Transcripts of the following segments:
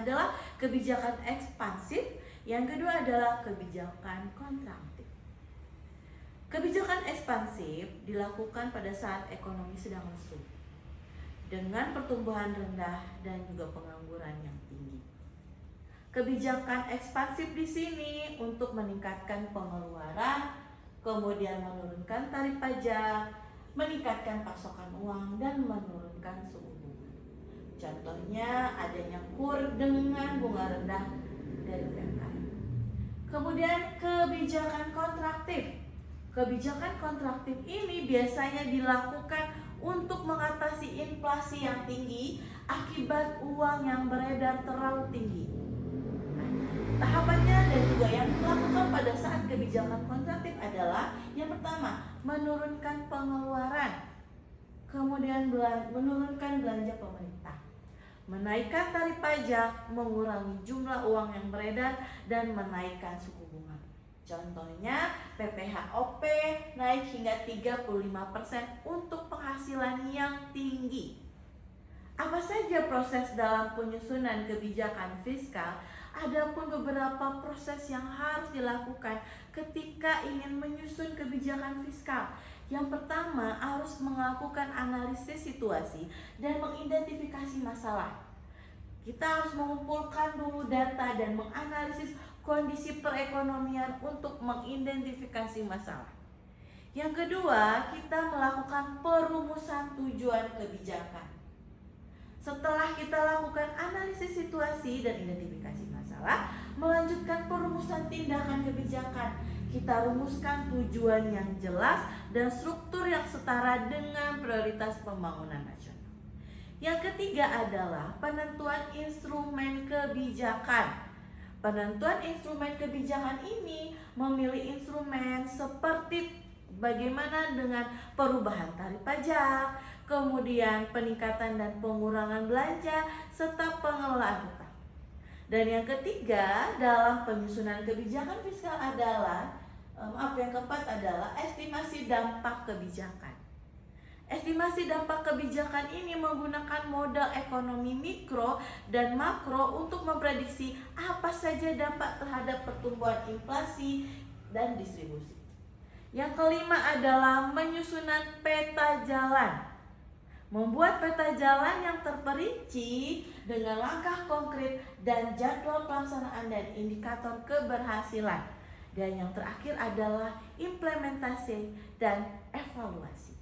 adalah kebijakan ekspansif, yang kedua adalah kebijakan kontraktif. Kebijakan ekspansif dilakukan pada saat ekonomi sedang lesu, dengan pertumbuhan rendah dan juga pengangguran yang tinggi. Kebijakan ekspansif di sini untuk meningkatkan pengeluaran, kemudian menurunkan tarif pajak, meningkatkan pasokan uang, dan menurunkan suku bunga. Contohnya adanya KUR dengan bunga rendah dari UMKM. Kemudian kebijakan kontraktif. Kebijakan kontraktif ini biasanya dilakukan untuk mengatasi inflasi yang tinggi akibat uang yang beredar terlalu tinggi. Tahapannya dan juga yang dilakukan pada saat kebijakan kontraktif adalah yang pertama, menurunkan pengeluaran, kemudian menurunkan belanja pemerintah, menaikkan tarif pajak, mengurangi jumlah uang yang beredar, dan menaikkan suku bunga. Contohnya PPHOP naik hingga 35% untuk penghasilan yang tinggi. Apa saja proses dalam penyusunan kebijakan fiskal? Adapun beberapa proses yang harus dilakukan ketika ingin menyusun kebijakan fiskal. Yang pertama, harus melakukan analisis situasi dan mengidentifikasi masalah. Kita harus mengumpulkan dulu data dan menganalisis kondisi perekonomian untuk mengidentifikasi masalah. Yang kedua, kita melakukan perumusan tujuan kebijakan. Setelah kita lakukan analisis situasi dan identifikasi masalah, melanjutkan perumusan tindakan kebijakan. Kita rumuskan tujuan yang jelas dan struktur yang setara dengan prioritas pembangunan nasional. Yang ketiga adalah penentuan instrumen kebijakan. Penentuan instrumen kebijakan ini memilih instrumen seperti bagaimana dengan perubahan tarif pajak, kemudian peningkatan dan pengurangan belanja, serta pengelolaan utang. Dan yang ketiga dalam penyusunan kebijakan fiskal adalah yang keempat adalah estimasi dampak kebijakan. Estimasi dampak kebijakan ini menggunakan modal ekonomi mikro dan makro untuk memprediksi apa saja dampak terhadap pertumbuhan inflasi dan distribusi. Yang kelima adalah menyusunan peta jalan. Membuat peta jalan yang terperinci dengan langkah konkret dan jadwal pelaksanaan dan indikator keberhasilan. Dan yang terakhir adalah implementasi dan evaluasi.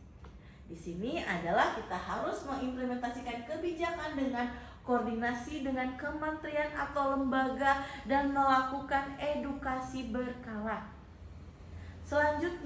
Di sini adalah kita harus mengimplementasikan kebijakan dengan koordinasi dengan kementerian atau lembaga dan melakukan edukasi berkala. Selanjutnya